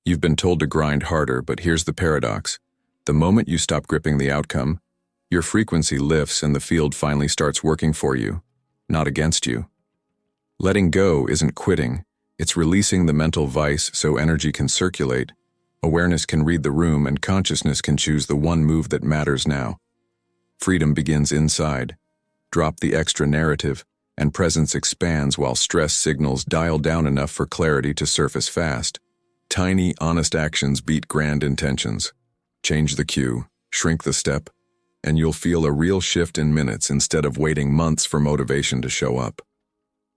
You've been told to grind harder, but here's the paradox. The moment you stop gripping the outcome, your frequency lifts and the field finally starts working for you, not against you. Letting go isn't quitting, it's releasing the mental vice so energy can circulate, awareness can read the room, and consciousness can choose the one move that matters now. Freedom begins inside. Drop the extra narrative, and presence expands while stress signals dial down enough for clarity to surface fast. Tiny, honest actions beat grand intentions. Change the cue, shrink the step, and you'll feel a real shift in minutes instead of waiting months for motivation to show up.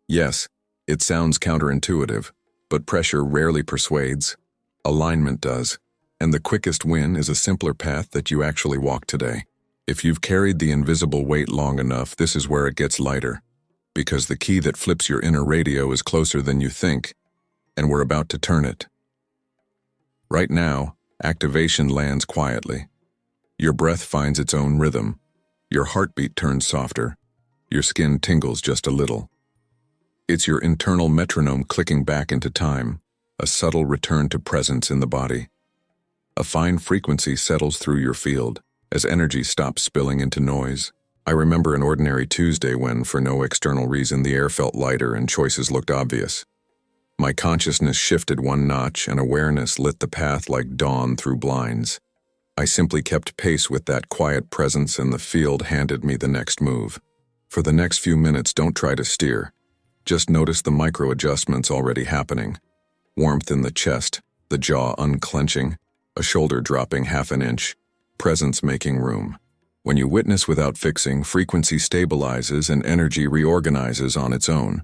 Yes, it sounds counterintuitive, but pressure rarely persuades. Alignment does, and the quickest win is a simpler path that you actually walk today. If you've carried the invisible weight long enough, this is where it gets lighter, because the key that flips your inner radio is closer than you think, and we're about to turn it. Right now, activation lands quietly. Your breath finds its own rhythm. Your heartbeat turns softer. Your skin tingles just a little. It's your internal metronome clicking back into time, a subtle return to presence in the body. A fine frequency settles through your field as energy stops spilling into noise. I remember an ordinary Tuesday when, for no external reason, the air felt lighter and choices looked obvious. My consciousness shifted one notch and awareness lit the path like dawn through blinds. I simply kept pace with that quiet presence and the field handed me the next move. For the next few minutes, don't try to steer. Just notice the micro adjustments already happening. Warmth in the chest, the jaw unclenching, a shoulder dropping half an inch, presence making room. When you witness without fixing, frequency stabilizes and energy reorganizes on its own.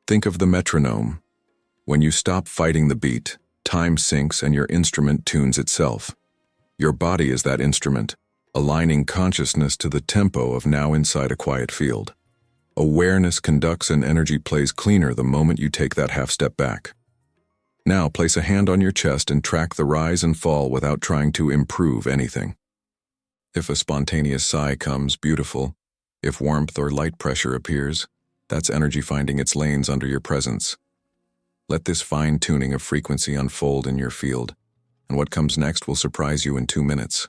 Think of the metronome. When you stop fighting the beat, time syncs and your instrument tunes itself. Your body is that instrument, aligning consciousness to the tempo of now inside a quiet field. Awareness conducts and energy plays cleaner the moment you take that half step back. Now place a hand on your chest and track the rise and fall without trying to improve anything. If a spontaneous sigh comes, beautiful. If warmth or light pressure appears, that's energy finding its lanes under your presence. Let this fine-tuning of frequency unfold in your field, and what comes next will surprise you in 2 minutes.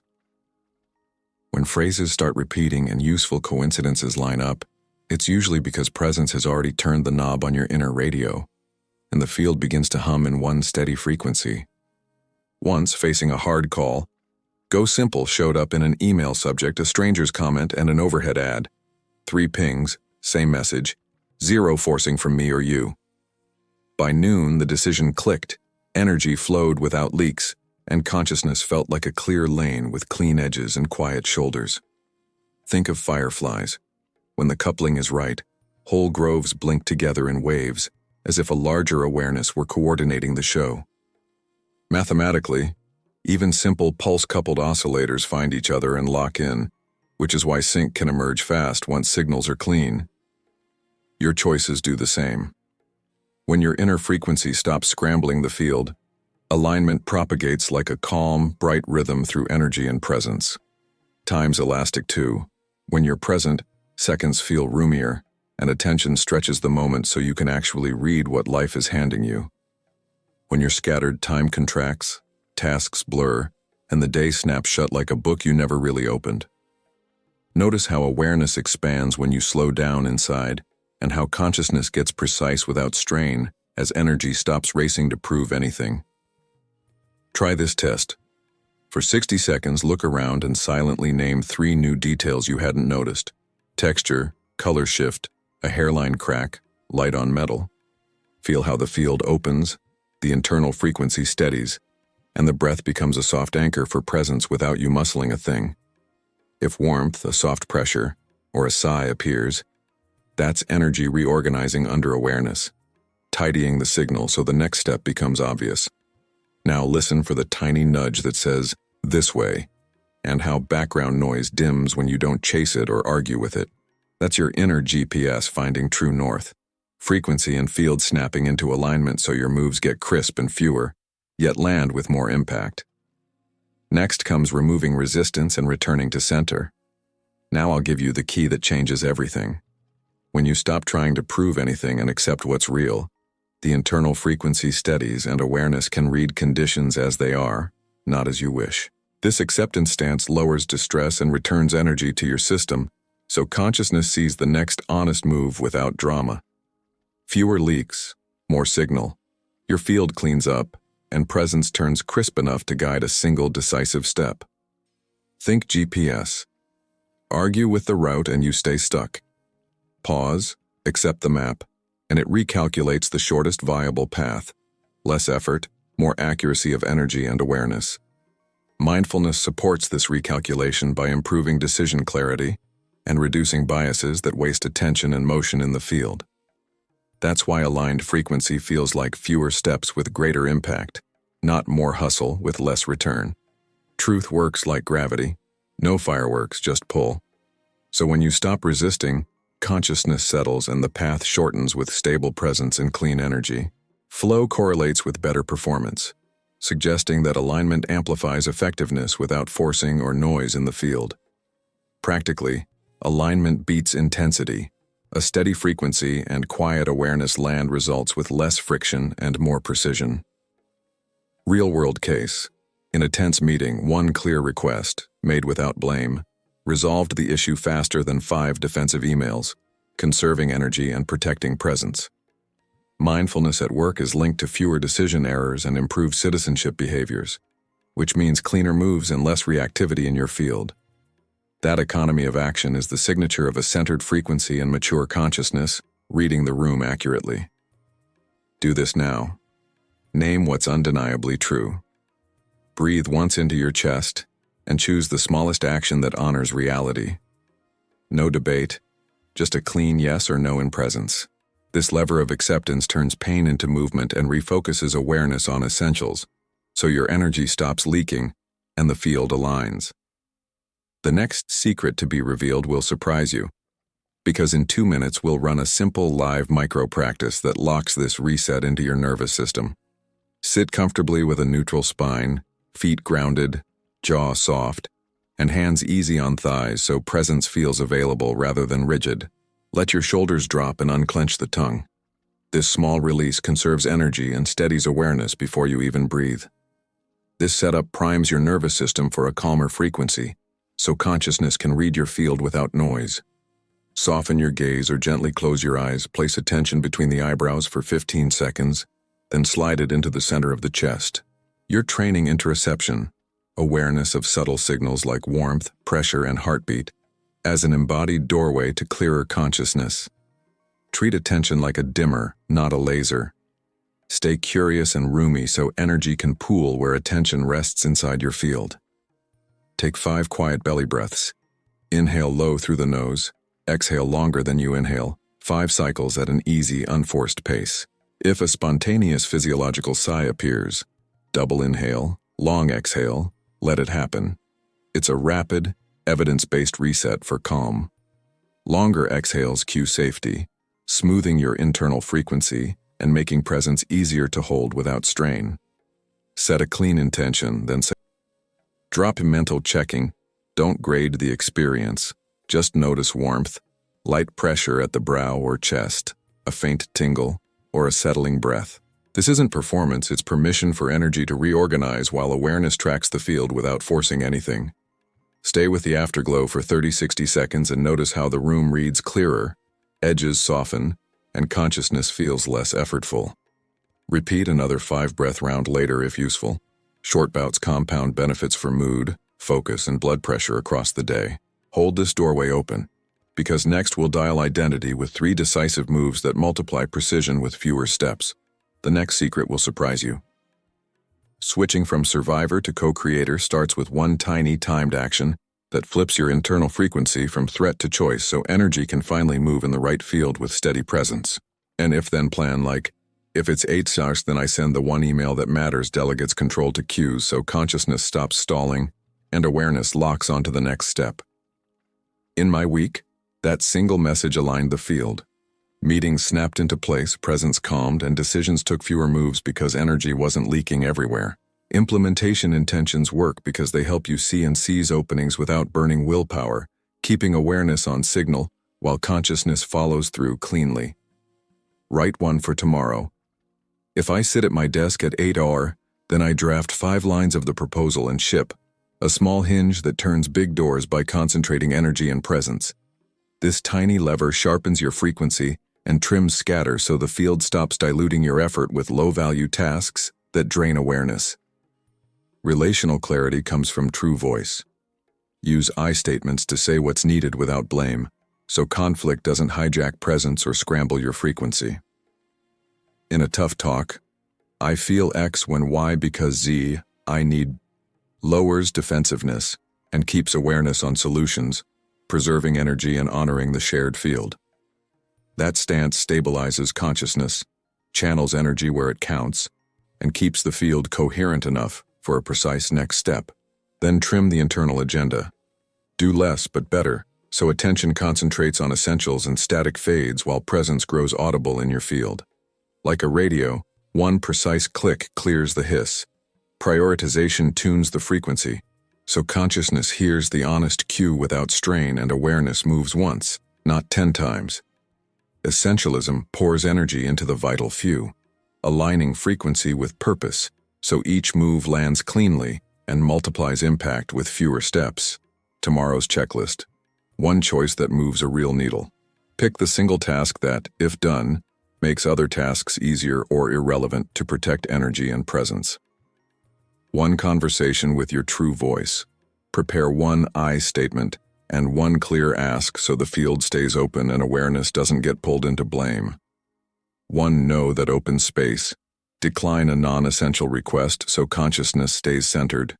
When phrases start repeating and useful coincidences line up, it's usually because presence has already turned the knob on your inner radio, and the field begins to hum in one steady frequency. Once, facing a hard call, Go Simple showed up in an email subject, a stranger's comment, and an overhead ad. 3 pings, same message, 0 forcing from me or you. By noon, the decision clicked, energy flowed without leaks, and consciousness felt like a clear lane with clean edges and quiet shoulders. Think of fireflies. When the coupling is right, whole groves blink together in waves, as if a larger awareness were coordinating the show. Mathematically, even simple pulse-coupled oscillators find each other and lock in, which is why sync can emerge fast once signals are clean. Your choices do the same. When your inner frequency stops scrambling the field, alignment propagates like a calm, bright rhythm through energy and presence. Time's elastic too. When you're present, seconds feel roomier, and attention stretches the moment so you can actually read what life is handing you. When you're scattered, time contracts, tasks blur, and the day snaps shut like a book you never really opened. Notice how awareness expands when you slow down inside, and how consciousness gets precise without strain as energy stops racing to prove anything. Try this test. For 60 seconds, look around and silently name 3 new details you hadn't noticed. Texture, color shift, a hairline crack, light on metal. Feel how the field opens, the internal frequency steadies, and the breath becomes a soft anchor for presence without you muscling a thing. If warmth, a soft pressure, or a sigh appears, that's energy reorganizing under awareness, tidying the signal so the next step becomes obvious. Now listen for the tiny nudge that says, "this way," and how background noise dims when you don't chase it or argue with it. That's your inner GPS finding true north. Frequency and field snapping into alignment so your moves get crisp and fewer, yet land with more impact. Next comes removing resistance and returning to center. Now I'll give you the key that changes everything. When you stop trying to prove anything and accept what's real, The internal frequency steadies and awareness can read conditions as they are, not as you wish. This acceptance stance lowers distress and returns energy to your system, so consciousness sees the next honest move without drama. Fewer leaks, more signal. Your field cleans up, and presence turns crisp enough to guide a single decisive step. Think GPS. Argue with the route and you stay stuck. Pause, accept the map, and it recalculates the shortest viable path. Less effort, more accuracy of energy and awareness. Mindfulness supports this recalculation by improving decision clarity and reducing biases that waste attention and motion in the field. That's why aligned frequency feels like fewer steps with greater impact, not more hustle with less return. Truth works like gravity. No fireworks, just pull. So when you stop resisting, consciousness settles and the path shortens with stable presence and clean energy. Flow correlates with better performance, suggesting that alignment amplifies effectiveness without forcing or noise in the field. Practically, alignment beats intensity. A steady frequency and quiet awareness land results with less friction and more precision. Real-world case. In a tense meeting, one clear request, made without blame, resolved the issue faster than 5 defensive emails, conserving energy and protecting presence. Mindfulness at work is linked to fewer decision errors and improved citizenship behaviors, which means cleaner moves and less reactivity in your field. That economy of action is the signature of a centered frequency and mature consciousness, reading the room accurately. Do this now. Name what's undeniably true. Breathe once into your chest and choose the smallest action that honors reality. No debate, just a clean yes or no in presence. This lever of acceptance turns pain into movement and refocuses awareness on essentials, so your energy stops leaking and the field aligns. The next secret to be revealed will surprise you, because in 2 minutes we'll run a simple live micro practice that locks this reset into your nervous system. Sit comfortably with a neutral spine, feet grounded, jaw soft, and hands easy on thighs so presence feels available rather than rigid. Let your shoulders drop and unclench the tongue. This small release conserves energy and steadies awareness before you even breathe. This setup primes your nervous system for a calmer frequency, so consciousness can read your field without noise. Soften your gaze or gently close your eyes, place attention between the eyebrows for 15 seconds, then slide it into the center of the chest. You're training interoception, awareness of subtle signals like warmth, pressure, and heartbeat, as an embodied doorway to clearer consciousness. Treat attention like a dimmer, not a laser. Stay curious and roomy so energy can pool where attention rests inside your field. Take 5 quiet belly breaths. Inhale low through the nose, exhale longer than you inhale, 5 cycles at an easy, unforced pace. If a spontaneous physiological sigh appears, double inhale, long exhale, let it happen. It's a rapid, evidence-based reset for calm. Longer exhales cue safety, smoothing your internal frequency and making presence easier to hold without strain. Set a clean intention, then say, drop mental checking. Don't grade the experience. Just notice warmth, light pressure at the brow or chest, a faint tingle, or a settling breath. This isn't performance, it's permission for energy to reorganize while awareness tracks the field without forcing anything. Stay with the afterglow for 30-60 seconds and notice how the room reads clearer, edges soften, and consciousness feels less effortful. Repeat another 5-breath round later if useful. Short bouts compound benefits for mood, focus, and blood pressure across the day. Hold this doorway open, because next we'll dial identity with 3 decisive moves that multiply precision with fewer steps. The next secret will surprise you. Switching from survivor to co-creator starts with one tiny timed action that flips your internal frequency from threat to choice so energy can finally move in the right field with steady presence. An if-then plan like, if it's 8 hours, then I send the one email that matters, delegates control to cues so consciousness stops stalling and awareness locks onto the next step. In my week, that single message aligned the field. Meetings snapped into place, presence calmed, and decisions took fewer moves because energy wasn't leaking everywhere. Implementation intentions work because they help you see and seize openings without burning willpower, keeping awareness on signal while consciousness follows through cleanly. Write one for tomorrow. If I sit at my desk at 8 hour, then I draft 5 lines of the proposal and ship, a small hinge that turns big doors by concentrating energy and presence. This tiny lever sharpens your frequency and trims scatter so the field stops diluting your effort with low-value tasks that drain awareness. Relational clarity comes from true voice. Use I statements to say what's needed without blame, so conflict doesn't hijack presence or scramble your frequency. In a tough talk, I feel X when Y because Z, I need, lowers defensiveness and keeps awareness on solutions, preserving energy and honoring the shared field. That stance stabilizes consciousness, channels energy where it counts, and keeps the field coherent enough for a precise next step. Then trim the internal agenda. Do less but better, so attention concentrates on essentials and static fades while presence grows audible in your field. Like a radio, one precise click clears the hiss. Prioritization tunes the frequency, so consciousness hears the honest cue without strain and awareness moves once, not 10 times. Essentialism pours energy into the vital few, aligning frequency with purpose, so each move lands cleanly and multiplies impact with fewer steps. Tomorrow's checklist. One choice that moves a real needle. Pick the single task that, if done, makes other tasks easier or irrelevant to protect energy and presence. One conversation with your true voice. Prepare one I statement and one clear ask so the field stays open and awareness doesn't get pulled into blame. One no that opens space. Decline a non-essential request so consciousness stays centered.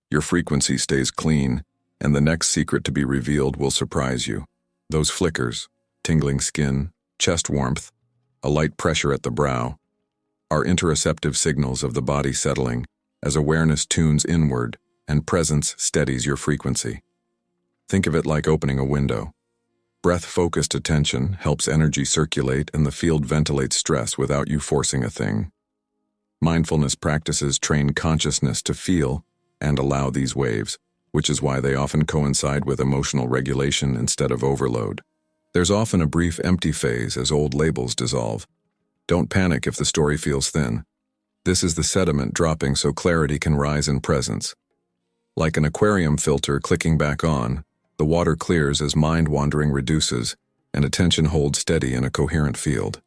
Your frequency stays clean, and the next secret to be revealed will surprise you. Those flickers, tingling skin, chest warmth, a light pressure at the brow, are interoceptive signals of the body settling as awareness tunes inward and presence steadies your frequency. Think of it like opening a window. Breath-focused attention helps energy circulate and the field ventilates stress without you forcing a thing. Mindfulness practices train consciousness to feel and allow these waves, which is why they often coincide with emotional regulation instead of overload. There's often a brief empty phase as old labels dissolve. Don't panic if the story feels thin. This is the sediment dropping so clarity can rise in presence. Like an aquarium filter clicking back on, the water clears as mind-wandering reduces and attention holds steady in a coherent field.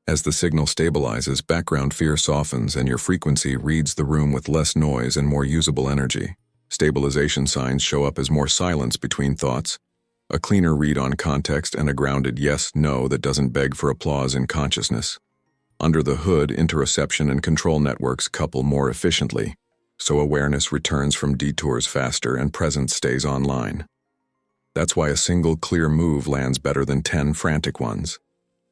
As the signal stabilizes, background fear softens and your frequency reads the room with less noise and more usable energy. Stabilization signs show up as more silence between thoughts, a cleaner read on context, and a grounded yes-no that doesn't beg for applause in consciousness. Under the hood, interoception and control networks couple more efficiently, so awareness returns from detours faster and presence stays online. That's why a single clear move lands better than 10 frantic ones.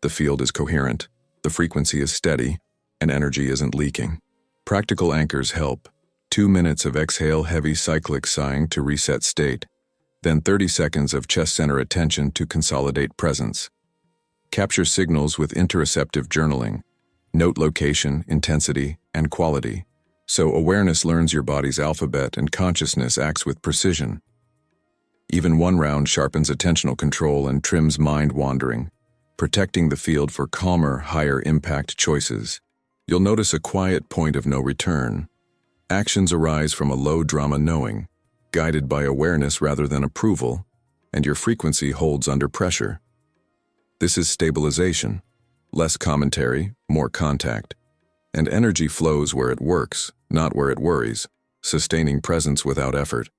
The field is coherent, the frequency is steady, and energy isn't leaking. Practical anchors help. 2 minutes of exhale heavy cyclic sighing to reset state, then 30 seconds of chest center attention to consolidate presence. Capture signals with interoceptive journaling. Note location, intensity, and quality, so awareness learns your body's alphabet and consciousness acts with precision. Even one round sharpens attentional control and trims mind wandering, protecting the field for calmer, higher impact choices. You'll notice a quiet point of no return. Actions arise from a low drama knowing, guided by awareness rather than approval, and your frequency holds under pressure. This is stabilization. Less commentary, more contact. And energy flows where it works, not where it worries, sustaining presence without effort.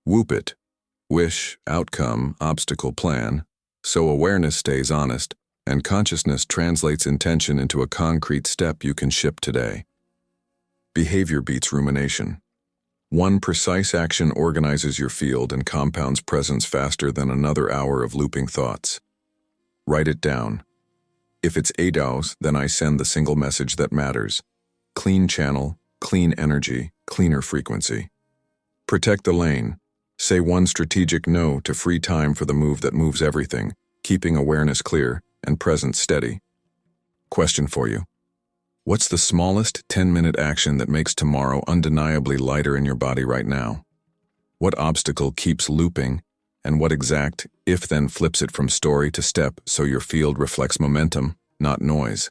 Whoop it. Wish, outcome, obstacle, plan, so awareness stays honest, and consciousness translates intention into a concrete step you can ship today. Behavior beats rumination. One precise action organizes your field and compounds presence faster than another hour of looping thoughts. Write it down. If it's 8 hours, then I send the single message that matters. Clean channel, clean energy, cleaner frequency. Protect the lane. Say one strategic no to free time for the move that moves everything, keeping awareness clear and presence steady. Question for you. What's the smallest 10-minute action that makes tomorrow undeniably lighter in your body right now? What obstacle keeps looping, and what exact if-then flips it from story to step so your field reflects momentum, not noise?